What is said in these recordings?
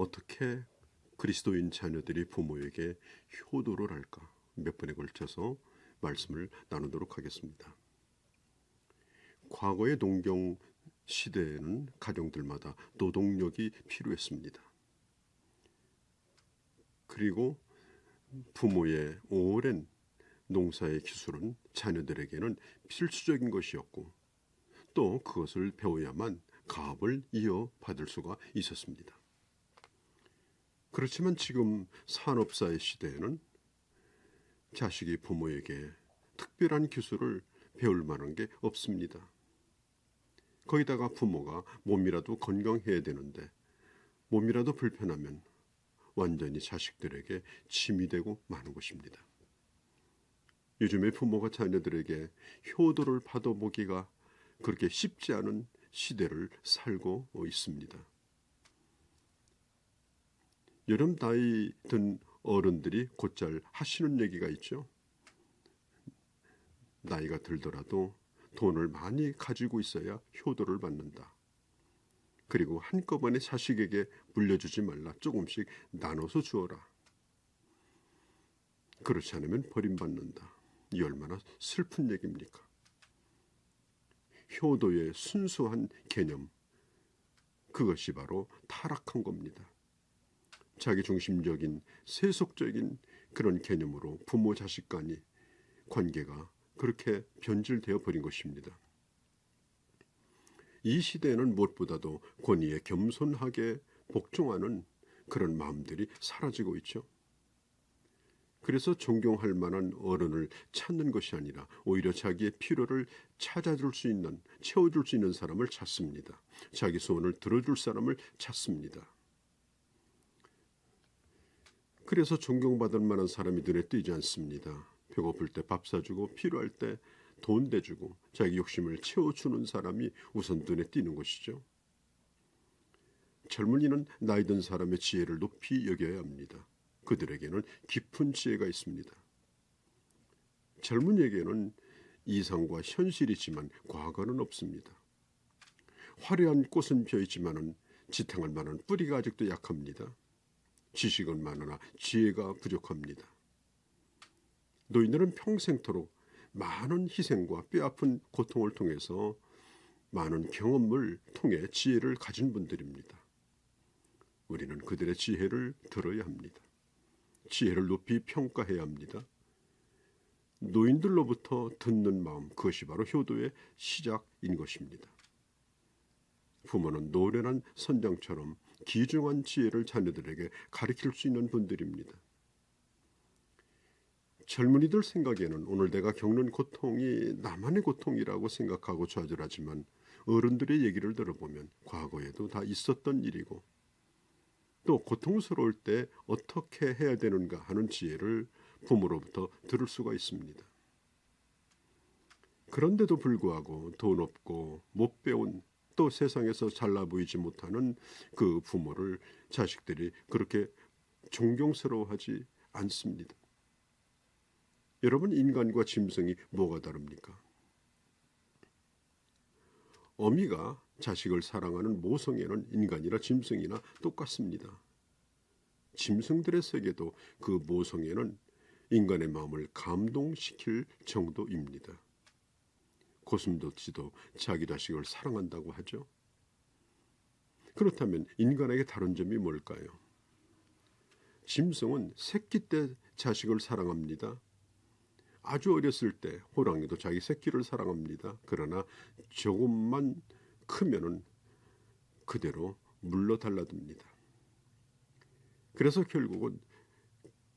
어떻게 그리스도인 자녀들이 부모에게 효도를 할까? 몇 번에 걸쳐서 말씀을 나누도록 하겠습니다. 과거의 농경 시대에는 가정들마다 노동력이 필요했습니다. 그리고 부모의 오랜 농사의 기술은 자녀들에게는 필수적인 것이었고 또 그것을 배워야만 가업을 이어받을 수가 있었습니다. 그렇지만 지금 산업사의 시대에는 자식이 부모에게 특별한 기술을 배울 만한 게 없습니다. 거기다가 부모가 몸이라도 건강해야 되는데 몸이라도 불편하면 완전히 자식들에게 짐이 되고 마는 것입니다. 요즘에 부모가 자녀들에게 효도를 받아보기가 그렇게 쉽지 않은 시대를 살고 있습니다. 여름 나이 든 어른들이 곧잘 하시는 얘기가 있죠. 나이가 들더라도 돈을 많이 가지고 있어야 효도를 받는다. 그리고 한꺼번에 자식에게 물려주지 말라. 조금씩 나눠서 주어라. 그렇지 않으면 버림받는다. 이 얼마나 슬픈 얘기입니까? 효도의 순수한 개념, 그것이 바로 타락한 겁니다. 자기중심적인 세속적인 그런 개념으로 부모 자식 간의 관계가 그렇게 변질되어 버린 것입니다. 이 시대에는 무엇보다도 권위에 겸손하게 복종하는 그런 마음들이 사라지고 있죠. 그래서 존경할 만한 어른을 찾는 것이 아니라 오히려 자기의 필요를 찾아줄 수 있는, 채워줄 수 있는 사람을 찾습니다. 자기 소원을 들어줄 사람을 찾습니다. 그래서 존경받을 만한 사람이 눈에 띄지 않습니다. 배고플 때 밥 사주고 필요할 때 돈 대주고 자기 욕심을 채워주는 사람이 우선 눈에 띄는 것이죠. 젊은이는 나이 든 사람의 지혜를 높이 여겨야 합니다. 그들에게는 깊은 지혜가 있습니다. 젊은이에게는 이상과 현실이지만 과거는 없습니다. 화려한 꽃은 펴있지만 지탱할 만한 뿌리가 아직도 약합니다. 지식은 많으나 지혜가 부족합니다. 노인들은 평생토록 많은 희생과 뼈아픈 고통을 통해서 많은 경험을 통해 지혜를 가진 분들입니다. 우리는 그들의 지혜를 들어야 합니다. 지혜를 높이 평가해야 합니다. 노인들로부터 듣는 마음, 그것이 바로 효도의 시작인 것입니다. 부모는 노련한 선장처럼 귀중한 지혜를 자녀들에게 가르칠 수 있는 분들입니다. 젊은이들 생각에는 오늘 내가 겪는 고통이 나만의 고통이라고 생각하고 좌절하지만 어른들의 얘기를 들어보면 과거에도 다 있었던 일이고 또 고통스러울 때 어떻게 해야 되는가 하는 지혜를 부모로부터 들을 수가 있습니다. 그런데도 불구하고 돈 없고 못 배운 또 세상에서 잘나 보이지 못하는 그 부모를 자식들이 그렇게 존경스러워하지 않습니다. 여러분, 인간과 짐승이 뭐가 다릅니까? 어미가 자식을 사랑하는 모성애는 인간이나 짐승이나 똑같습니다. 짐승들의 세계도 그 모성애는 인간의 마음을 감동시킬 정도입니다. 고슴도치도 자기 자식을 사랑한다고 하죠. 그렇다면 인간에게 다른 점이 뭘까요? 짐승은 새끼 때 자식을 사랑합니다. 아주 어렸을 때 호랑이도 자기 새끼를 사랑합니다. 그러나 조금만 크면은 그대로 물러 달라듭니다. 그래서 결국은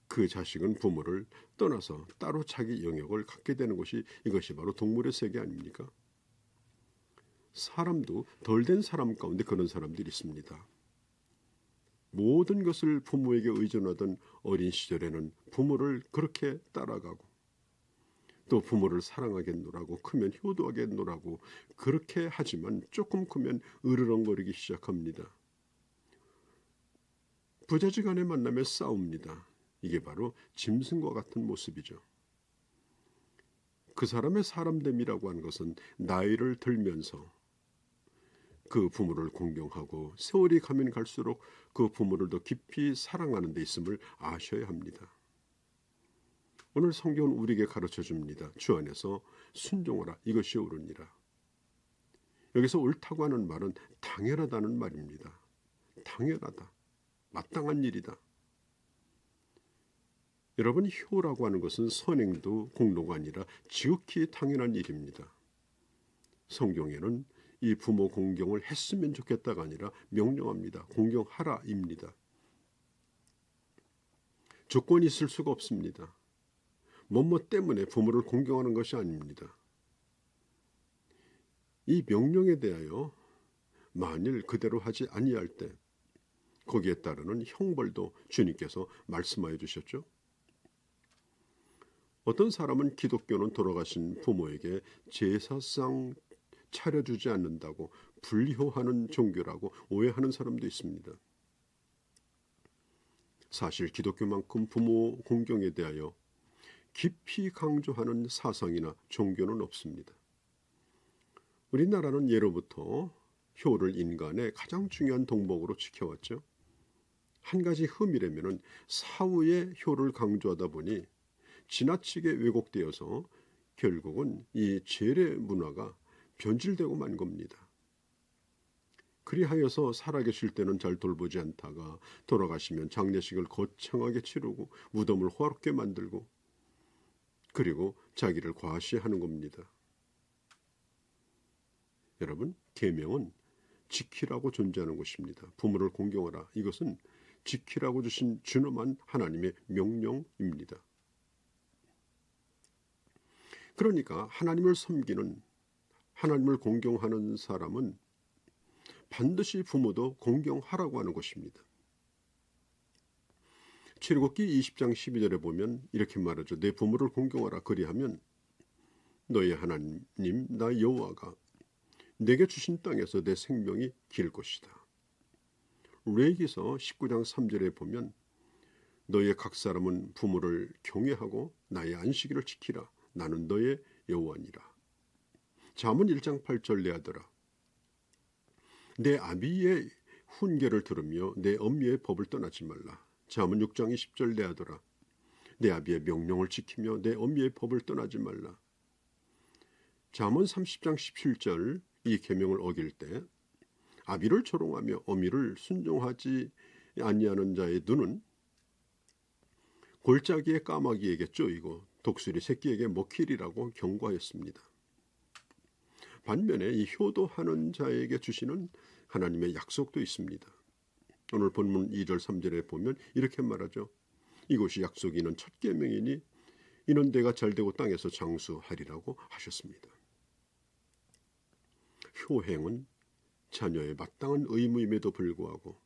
그 자식은 부모를 떠나서 따로 자기 영역을 갖게 되는 것이 이것이 바로 동물의 세계 아닙니까? 사람도 덜 된 사람 가운데 그런 사람들이 있습니다. 모든 것을 부모에게 의존하던 어린 시절에는 부모를 그렇게 따라가고 또 부모를 사랑하겠노라고 크면 효도하겠노라고 그렇게 하지만 조금 크면 으르렁거리기 시작합니다. 부자지간에 만나며 싸웁니다. 이게 바로 짐승과 같은 모습이죠. 그 사람의 사람됨이라고 하는 것은 나이를 들면서 그 부모를 공경하고 세월이 가면 갈수록 그 부모를 더 깊이 사랑하는 데 있음을 아셔야 합니다. 오늘 성경은 우리에게 가르쳐 줍니다. 주 안에서 순종하라. 이것이 옳으니라. 여기서 옳다고 하는 말은 당연하다는 말입니다. 당연하다. 마땅한 일이다. 여러분, 효라고 하는 것은 선행도 공로가 아니라 지극히 당연한 일입니다. 성경에는 이 부모 공경을 했으면 좋겠다가 아니라 명령합니다. 공경하라입니다. 조건이 있을 수가 없습니다. 뭐뭐 때문에 부모를 공경하는 것이 아닙니다. 이 명령에 대하여 만일 그대로 하지 아니할 때 거기에 따르는 형벌도 주님께서 말씀하여 주셨죠. 어떤 사람은 기독교는 돌아가신 부모에게 제사상 차려주지 않는다고 불효하는 종교라고 오해하는 사람도 있습니다. 사실 기독교만큼 부모 공경에 대하여 깊이 강조하는 사상이나 종교는 없습니다. 우리나라는 예로부터 효를 인간의 가장 중요한 덕목으로 지켜왔죠. 한 가지 흠이라면 사후의 효를 강조하다 보니 지나치게 왜곡되어서 결국은 이 제례 문화가 변질되고 만 겁니다. 그리하여서 살아계실 때는 잘 돌보지 않다가 돌아가시면 장례식을 거창하게 치르고 무덤을 호화롭게 만들고 그리고 자기를 과시하는 겁니다. 여러분, 계명은 지키라고 존재하는 것입니다. 부모를 공경하라. 이것은 지키라고 주신 준엄한 하나님의 명령입니다. 그러니까 하나님을 섬기는, 하나님을 공경하는 사람은 반드시 부모도 공경하라고 하는 것입니다. 출애굽기 20장 12절에 보면 이렇게 말하죠. 내 부모를 공경하라. 그리하면 너의 하나님 나 여호와가 내게 주신 땅에서 내 생명이 길 것이다. 레위기서 19장 3절에 보면 너의 각 사람은 부모를 경외하고 나의 안식일을 지키라. 나는 너의 여호와니라. 잠언 1장 8절 내 아들아 내 아비의 훈계를 들으며 내 엄미의 법을 떠나지 말라. 잠언 6장 20절 내 아들아 내 아비의 명령을 지키며 내 엄미의 법을 떠나지 말라. 잠언 30장 17절 이 계명을 어길 때 아비를 조롱하며 어미를 순종하지 아니하는 자의 눈은 골짜기의 까마귀에게 쪼이고 독수리 새끼에게 먹히리라고 경고하였습니다. 반면에 이 효도하는 자에게 주시는 하나님의 약속도 있습니다. 오늘 본문 2절 3절에 보면 이렇게 말하죠. 이것이 약속이 있는 첫 계명이니 이는 내가 잘되고 땅에서 장수하리라고 하셨습니다. 효행은 자녀의 마땅한 의무임에도 불구하고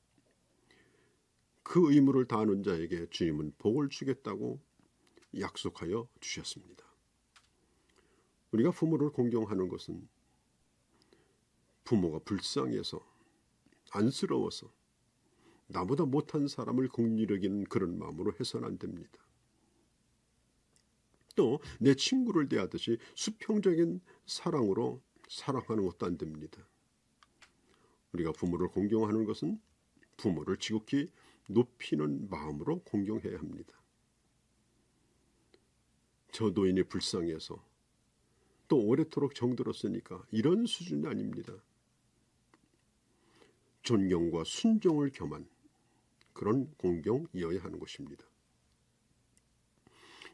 그 의무를 다하는 자에게 주님은 복을 주겠다고 약속하여 주셨습니다. 우리가 부모를 공경하는 것은 부모가 불쌍해서 안쓰러워서 나보다 못한 사람을 긍휼히 여기는 그런 마음으로 해서는 안 됩니다. 또 내 친구를 대하듯이 수평적인 사랑으로 사랑하는 것도 안 됩니다. 우리가 부모를 공경하는 것은 부모를 지극히 높이는 마음으로 공경해야 합니다. 저 노인이 불쌍해서 또 오래도록 정들었으니까 이런 수준이 아닙니다. 존경과 순종을 겸한 그런 공경이어야 하는 것입니다.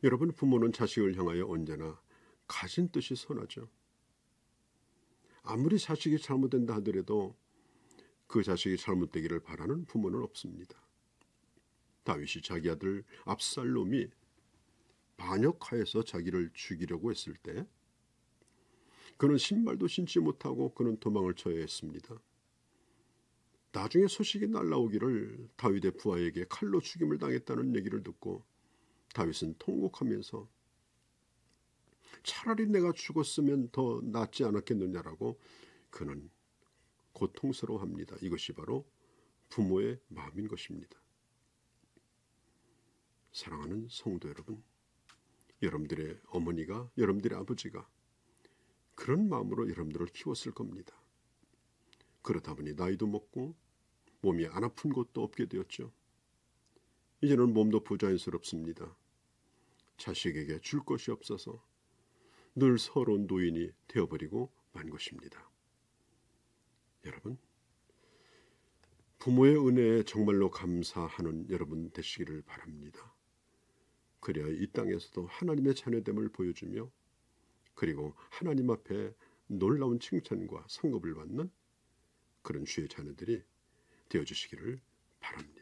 여러분, 부모는 자식을 향하여 언제나 가진 뜻이 선하죠. 아무리 자식이 잘못된다 하더라도 그 자식이 잘못되기를 바라는 부모는 없습니다. 다윗이 자기 아들 압살롬이 반역하여서 자기를 죽이려고 했을 때 그는 신발도 신지 못하고 그는 도망을 쳐야 했습니다. 나중에 소식이 날라오기를 다윗의 부하에게 칼로 죽임을 당했다는 얘기를 듣고 다윗은 통곡하면서 차라리 내가 죽었으면 더 낫지 않았겠느냐라고 그는 고통스러워합니다. 이것이 바로 부모의 마음인 것입니다. 사랑하는 성도 여러분, 여러분들의 어머니가, 여러분들의 아버지가 그런 마음으로 여러분들을 키웠을 겁니다. 그러다 보니 나이도 먹고 몸이 안 아픈 것도 없게 되었죠. 이제는 몸도 부자연스럽습니다. 자식에게 줄 것이 없어서 늘 서러운 노인이 되어버리고 만 것입니다. 여러분, 부모의 은혜에 정말로 감사하는 여러분 되시기를 바랍니다. 그래야 이 땅에서도 하나님의 자녀됨을 보여주며 그리고 하나님 앞에 놀라운 칭찬과 상급을 받는 그런 주의 자녀들이 되어주시기를 바랍니다.